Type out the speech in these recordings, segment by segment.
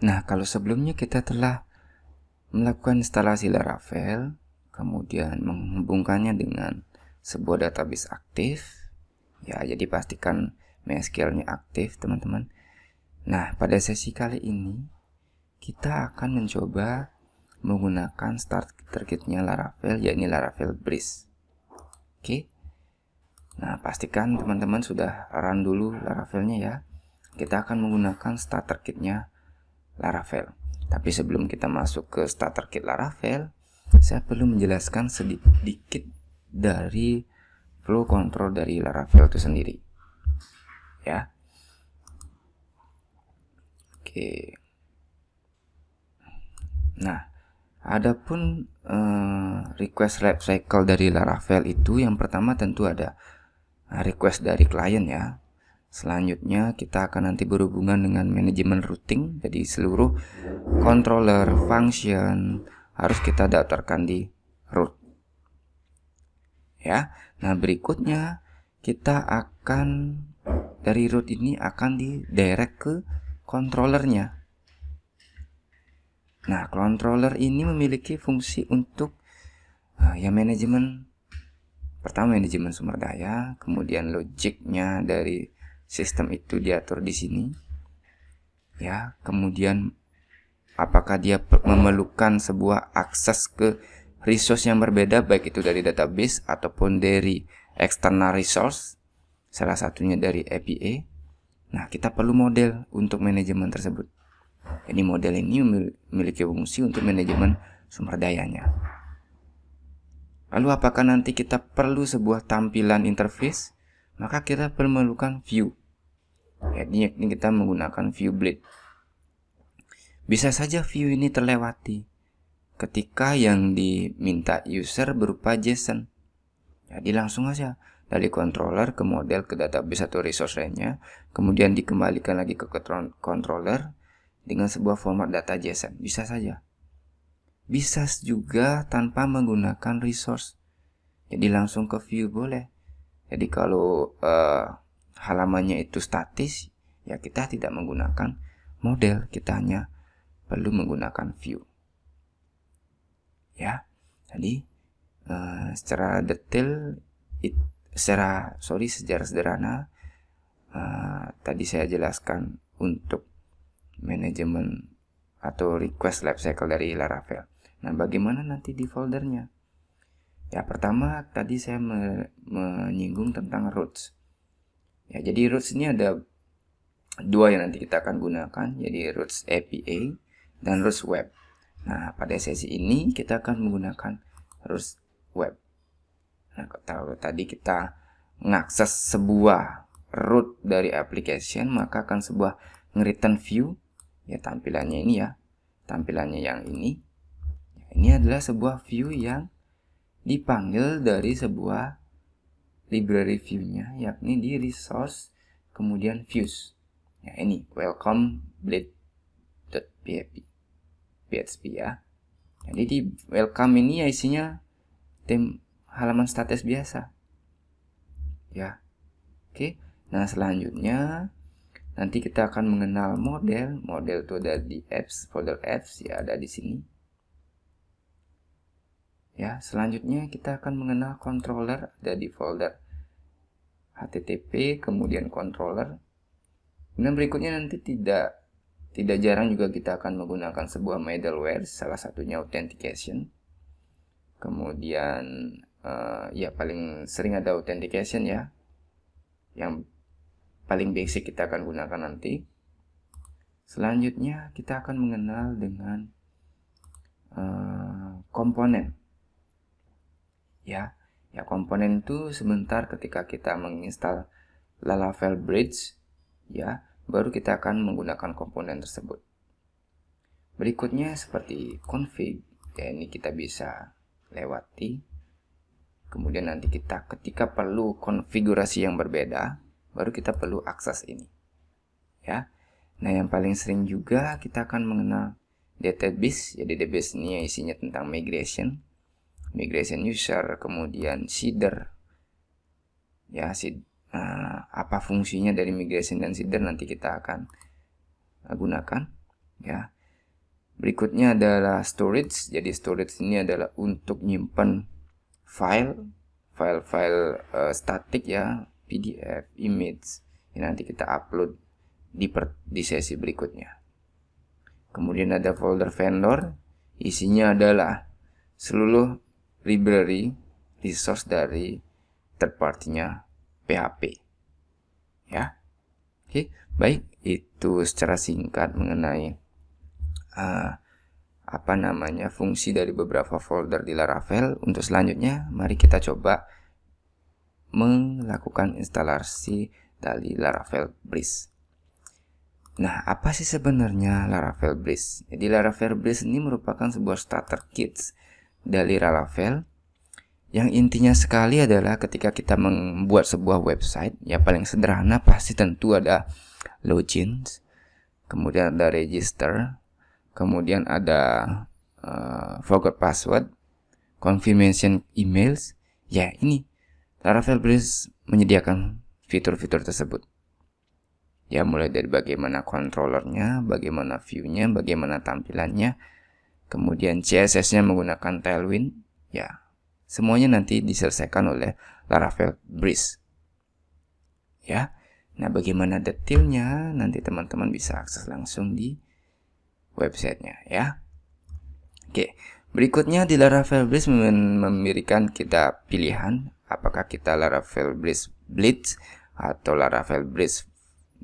Nah, kalau sebelumnya kita telah melakukan instalasi Laravel, kemudian menghubungkannya dengan sebuah database aktif, ya, jadi pastikan MySQL-nya aktif, teman-teman. Nah, pada sesi kali ini kita akan mencoba menggunakan starter kit-nya Laravel, yakni Laravel Breeze. Oke. Nah, pastikan teman-teman sudah run dulu Laravelnya ya. Kita akan menggunakan starter kit-nya Laravel. Tapi sebelum kita masuk ke starter kit Laravel, saya perlu menjelaskan sedikit dari flow control dari Laravel itu sendiri. Ya. Oke. Nah, adapun request lifecycle dari Laravel itu, yang pertama tentu ada request dari klien ya. Selanjutnya kita akan nanti berhubungan dengan manajemen routing, jadi seluruh controller, function harus kita daftarkan di root. Ya. Nah, berikutnya kita akan dari root ini akan di direct ke controllernya. Nah, controller ini memiliki fungsi untuk ya manajemen. Pertama manajemen sumber daya, kemudian logiknya dari sistem itu diatur di sini. Ya, kemudian apakah dia memerlukan sebuah akses ke resource yang berbeda, baik itu dari database ataupun dari external resource, salah satunya dari API. Nah, kita perlu model untuk manajemen tersebut. Jadi model ini memiliki fungsi untuk manajemen sumber dayanya. Lalu apakah nanti kita perlu sebuah tampilan interface? Maka kita memerlukan view. Jadi ini kita menggunakan view blade. Bisa saja view ini terlewati ketika yang diminta user berupa JSON. Jadi langsung aja dari controller ke model ke database atau resource lainnya, kemudian dikembalikan lagi ke controller dengan sebuah format data JSON. Bisa saja. Bisa juga tanpa menggunakan resource. Jadi langsung ke view boleh. Jadi kalau halamannya itu statis, ya kita tidak menggunakan model, kita hanya perlu menggunakan view. Ya. Jadi secara detail secara sederhana tadi saya jelaskan untuk manajemen atau request lifecycle dari Laravel. Nah, bagaimana nanti di foldernya? Ya, pertama tadi saya menyinggung tentang roots. Ya, jadi roots ini ada dua yang nanti kita akan gunakan, jadi roots API dan roots web. Nah, pada sesi ini kita akan menggunakan roots web. Nah, kalau tadi kita mengakses sebuah root dari application, maka akan sebuah nge-return view. Ya, tampilannya ini ya. Tampilannya yang ini. Ini adalah sebuah view yang dipanggil dari sebuah library view-nya, yakni di resource kemudian views. Ya, ini welcome blade.php ya. Jadi di welcome ini ya isinya halaman status biasa. Ya. Oke. Nah, selanjutnya nanti kita akan mengenal model. Model itu ada di apps, folder apps ya, ada di sini. Ya, selanjutnya kita akan mengenal controller, ada di folder HTTP, kemudian controller. Dan berikutnya nanti tidak jarang juga kita akan menggunakan sebuah middleware, salah satunya authentication. Kemudian ya paling sering ada authentication ya. Yang paling basic kita akan gunakan nanti. Selanjutnya kita akan mengenal dengan komponen. Ya, komponen itu sebentar ketika kita menginstal Laravel Bridge, ya, baru kita akan menggunakan komponen tersebut. Berikutnya seperti config, ya ini kita bisa lewati. Kemudian nanti kita ketika perlu konfigurasi yang berbeda, baru kita perlu akses ini. Ya. Nah, yang paling sering juga kita akan mengenal database. Ya, database ini isinya tentang migration user, kemudian seeder. Ya, apa fungsinya dari migration dan seeder nanti kita akan gunakan. ya. Berikutnya adalah storage. Jadi storage ini adalah untuk nyimpan file statik ya, PDF, image yang nanti kita upload di sesi berikutnya. Kemudian ada folder vendor, isinya adalah seluruh library resource dari third party-nya PHP. Ya. Oke, baik, itu secara singkat mengenai fungsi dari beberapa folder di Laravel. Untuk selanjutnya, mari kita coba melakukan instalasi dari Laravel Breeze. Nah, apa sih sebenarnya Laravel Breeze? Jadi Laravel Breeze ini merupakan sebuah starter kit dari Laravel yang intinya sekali adalah ketika kita membuat sebuah website, ya paling sederhana pasti tentu ada login, kemudian ada register, kemudian ada forgot password, confirmation emails. Ya, ini Laravel Breeze menyediakan fitur-fitur tersebut. Ya, mulai dari bagaimana controllernya, bagaimana view-nya, bagaimana tampilannya, kemudian CSS-nya menggunakan Tailwind. Ya, semuanya nanti diselesaikan oleh Laravel Breeze. Ya, nah bagaimana detailnya nanti teman-teman bisa akses langsung di websitenya ya. Oke, berikutnya di Laravel Breeze memberikan kita pilihan apakah kita Laravel Breeze Blitz atau Laravel Breeze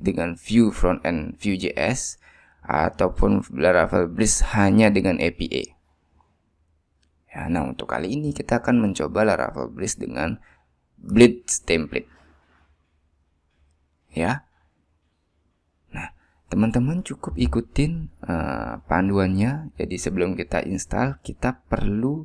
dengan view front end Vue.js ataupun Laravel Breeze hanya dengan API. Ya, nah untuk kali ini kita akan mencoba Laravel Breeze dengan Blitz template. Ya. Nah, teman-teman cukup ikutin panduannya. Jadi sebelum kita install, kita perlu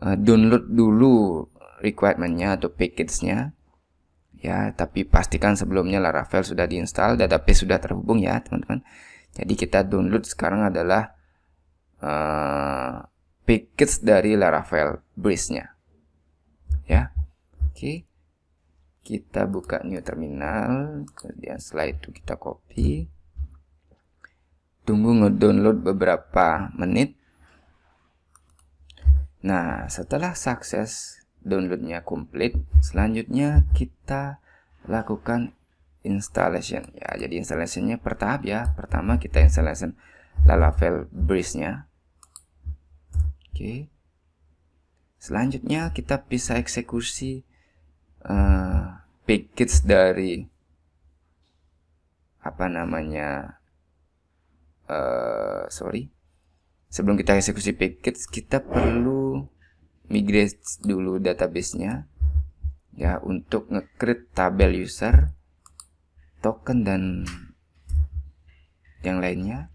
download dulu requirement-nya atau package-nya. Ya, tapi pastikan sebelumnya Laravel sudah diinstal, database sudah terhubung ya, teman-teman. Jadi kita download sekarang adalah package dari Laravel Breeze-nya. Ya. Oke. Kita buka new terminal, kemudian setelah itu kita copy. Tunggu ngedownload beberapa menit. Nah, setelah sukses downloadnya komplit, selanjutnya kita lakukan installation ya. Jadi installationnya bertahap ya. Pertama kita installation Laravel Breeze-nya. Oke. Selanjutnya kita bisa eksekusi package dari sebelum kita eksekusi package kita perlu migrate dulu database-nya ya untuk nge-create tabel user, token dan yang lainnya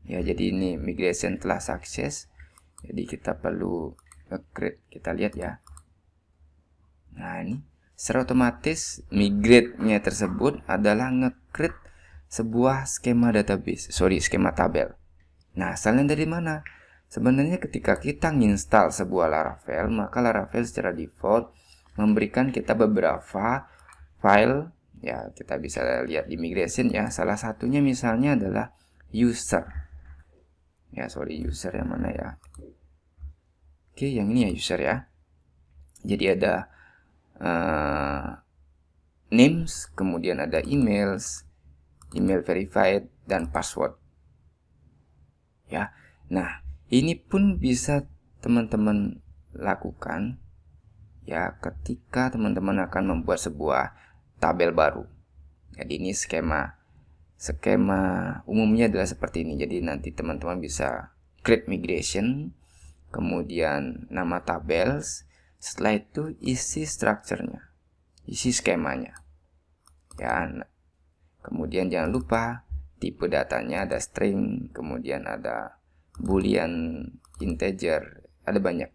ya. Jadi ini migration telah sukses, jadi kita perlu nge-create, kita lihat ya. Nah ini secara otomatis migrate-nya tersebut adalah nge-create sebuah skema skema tabel. Nah asalnya dari mana? Sebenarnya ketika kita nginstal sebuah Laravel, maka Laravel secara default memberikan kita beberapa file ya. Kita bisa lihat di migration ya. Salah satunya misalnya adalah user ya. User yang mana ya? Oke, yang ini ya, user ya. Jadi ada names, kemudian ada emails, email verified, dan password ya. Nah ini pun bisa teman-teman lakukan ya ketika teman-teman akan membuat sebuah tabel baru. Jadi ini skema umumnya adalah seperti ini. Jadi nanti teman-teman bisa create migration, kemudian nama tabels, setelah itu isi strukturnya, isi skemanya ya. Kemudian jangan lupa tipe datanya ada string, kemudian ada boolean, integer, ada banyak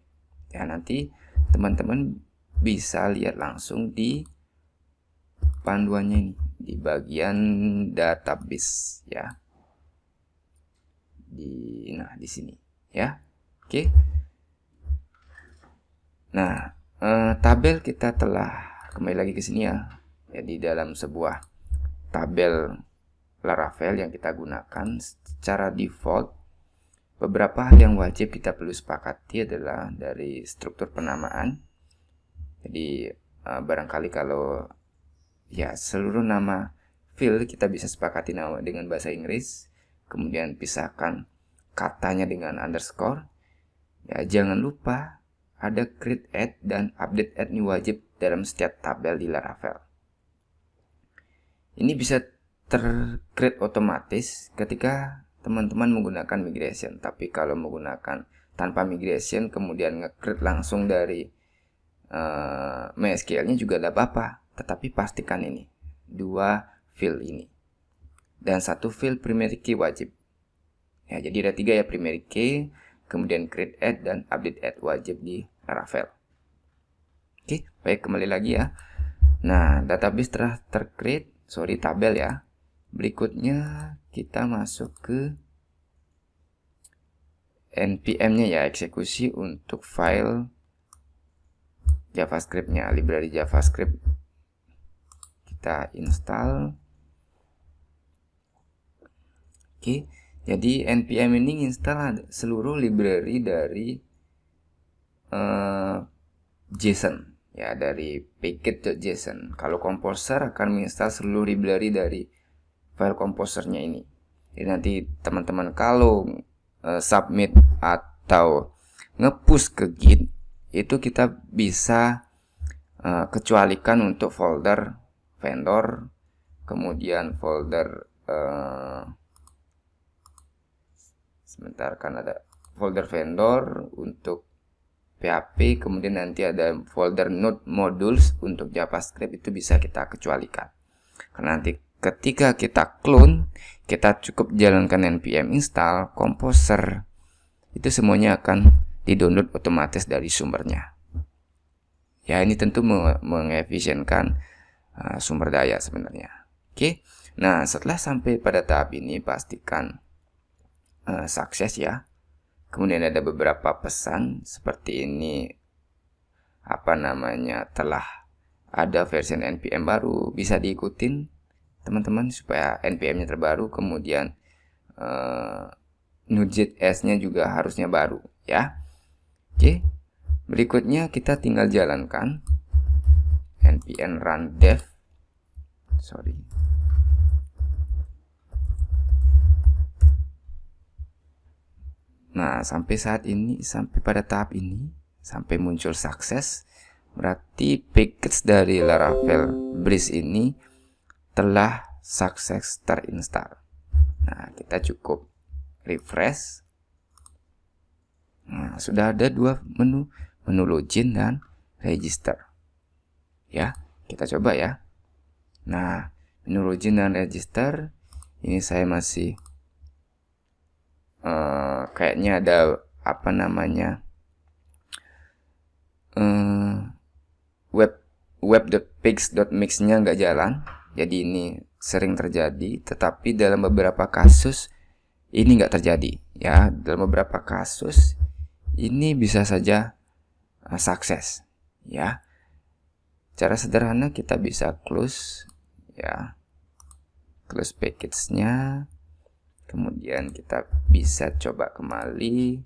ya. Nanti teman-teman bisa lihat langsung di panduannya ini di bagian database ya, di sini ya. Oke. Nah tabel kita telah kembali lagi ke sini ya. Jadi dalam sebuah tabel Laravel yang kita gunakan, secara default beberapa hal yang wajib kita perlu sepakati adalah dari struktur penamaan. Jadi barangkali kalau ya seluruh nama field kita bisa sepakati nama dengan bahasa Inggris, kemudian pisahkan katanya dengan underscore. Ya, jangan lupa ada create add dan update add ini wajib dalam setiap tabel di Laravel. Ini bisa ter-create otomatis ketika teman-teman menggunakan migration. Tapi kalau menggunakan tanpa migration kemudian nge-create langsung dari MySQL-nya juga tidak apa-apa. Tetapi pastikan ini 2 field ini dan 1 field primary key wajib. Ya, jadi ada 3 ya, primary key, kemudian create add dan update add wajib di Laravel. Oke, baik, kembali lagi ya. Nah, database telah tercreate, tabel ya. Berikutnya kita masuk ke npm-nya ya, eksekusi untuk file JavaScript-nya, library JavaScript. Kita install. Oke, jadi npm ini install seluruh library dari JSON ya, dari package.json. Kalau Composer akan menginstal seluruh library dari file Composernya ini. Jadi nanti teman-teman kalau submit atau nge-push ke Git, itu kita bisa kecualikan untuk folder vendor, kemudian folder sebentar, kan ada folder vendor untuk PHP, kemudian nanti ada folder node modules untuk JavaScript, itu bisa kita kecualikan. Karena nanti ketika kita clone, kita cukup jalankan npm install Composer, itu semuanya akan di-download otomatis dari sumbernya. Ya, ini tentu mengefisienkan sumber daya sebenarnya. Oke. Nah, setelah sampai pada tahap ini pastikan sukses ya. Kemudian ada beberapa pesan seperti ini, telah ada versi npm baru, bisa diikutin teman-teman supaya npm-nya terbaru. Kemudian Node.js-nya juga harusnya baru ya. Oke, berikutnya kita tinggal jalankan npm run dev. Nah, sampai saat ini, sampai pada tahap ini, sampai muncul sukses, berarti package dari Laravel Breeze ini telah sukses terinstall. Nah, kita cukup refresh. Nah, sudah ada 2 menu login dan register. Ya, kita coba ya. Nah, menu login dan register ini saya masih kayaknya ada web.pix.mix-nya nggak jalan. Jadi ini sering terjadi, tetapi dalam beberapa kasus ini nggak terjadi ya. Dalam beberapa kasus ini bisa saja sukses ya. Cara sederhana kita bisa close ya, close package-nya. Kemudian kita bisa coba kembali.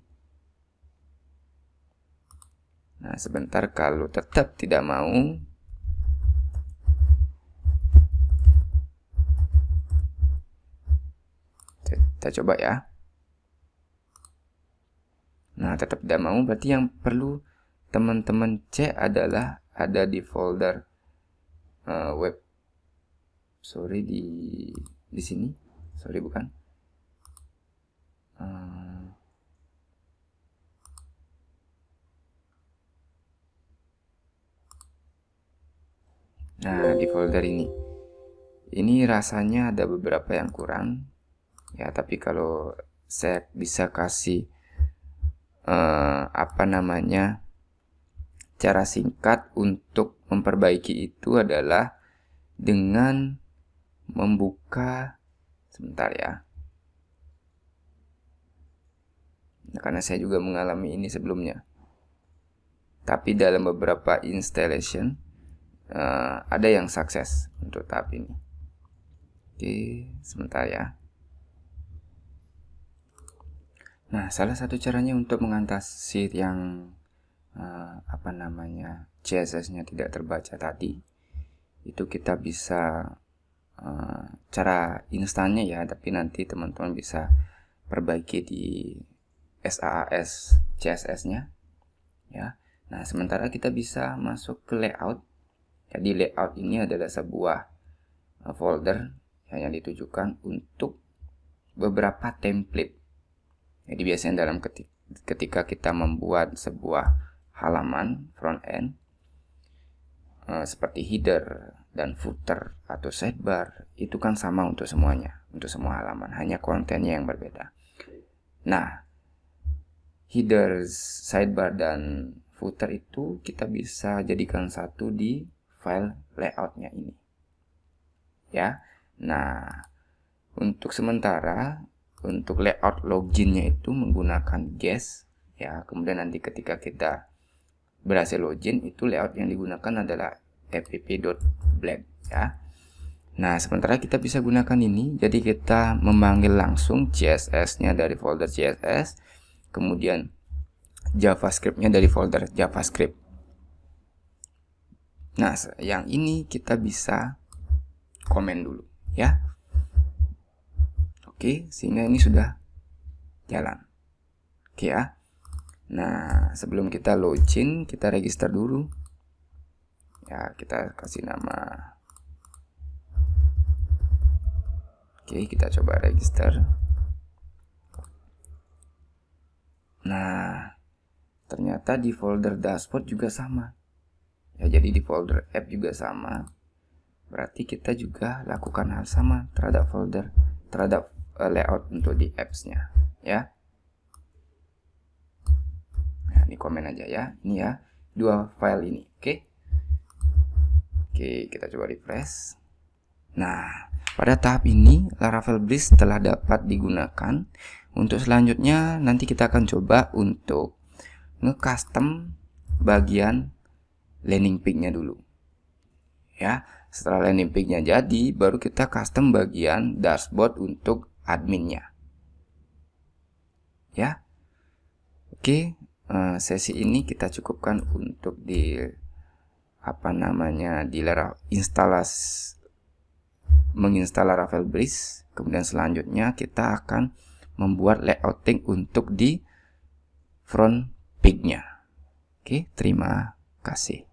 Nah, sebentar, kalau tetap tidak mau, kita coba ya. Nah, tetap tidak mau, berarti yang perlu teman-teman cek adalah ada di folder web. Di sini. Bukan. Nah, di folder ini rasanya ada beberapa yang kurang ya, tapi kalau saya bisa kasih cara singkat untuk memperbaiki itu adalah dengan membuka, sebentar ya. Nah, karena saya juga mengalami ini sebelumnya. Tapi dalam beberapa installation ada yang sukses untuk tahap ini. Oke, sebentar ya. Nah, salah satu caranya untuk mengatasi yang CSS-nya tidak terbaca tadi, itu kita bisa cara instannya ya, tapi nanti teman-teman bisa perbaiki di SAAS CSS-nya ya. Nah, sementara kita bisa masuk ke layout. Jadi layout ini adalah sebuah folder yang ditujukan untuk beberapa template. Jadi biasanya dalam ketika kita membuat sebuah halaman front end seperti header dan footer atau sidebar, itu kan sama untuk semuanya, untuk semua halaman, hanya kontennya yang berbeda. Nah, header, sidebar, dan footer itu kita bisa jadikan satu di file layoutnya ini ya. Nah, untuk sementara untuk layout loginnya itu menggunakan guest ya. Kemudian nanti ketika kita berhasil login, itu layout yang digunakan adalah app.black ya. Nah, sementara kita bisa gunakan ini, jadi kita memanggil langsung CSS-nya dari folder CSS, kemudian JavaScript-nya dari folder JavaScript. Nah, yang ini kita bisa komen dulu ya. Oke, sehingga ini sudah jalan. Oke ya. Nah, sebelum kita login, kita register dulu. Ya, kita kasih nama. Oke, kita coba register. Nah, ternyata di folder dashboard juga sama. Ya, jadi di folder app juga sama. Berarti kita juga lakukan hal sama terhadap folder, terhadap layout untuk di apps-nya, ya. Nah, ini komen aja ya. Ini ya, dua file ini, oke. Oke, kita coba refresh. Nah, pada tahap ini Laravel Breeze telah dapat digunakan. Untuk selanjutnya nanti kita akan coba untuk nge-custom bagian landing page-nya dulu. Ya, setelah landing page-nya jadi, baru kita custom bagian dashboard untuk adminnya. Ya. Oke, sesi ini kita cukupkan untuk di menginstal Laravel Breeze. Kemudian selanjutnya kita akan membuat layouting untuk di front page-nya. Oke, terima kasih.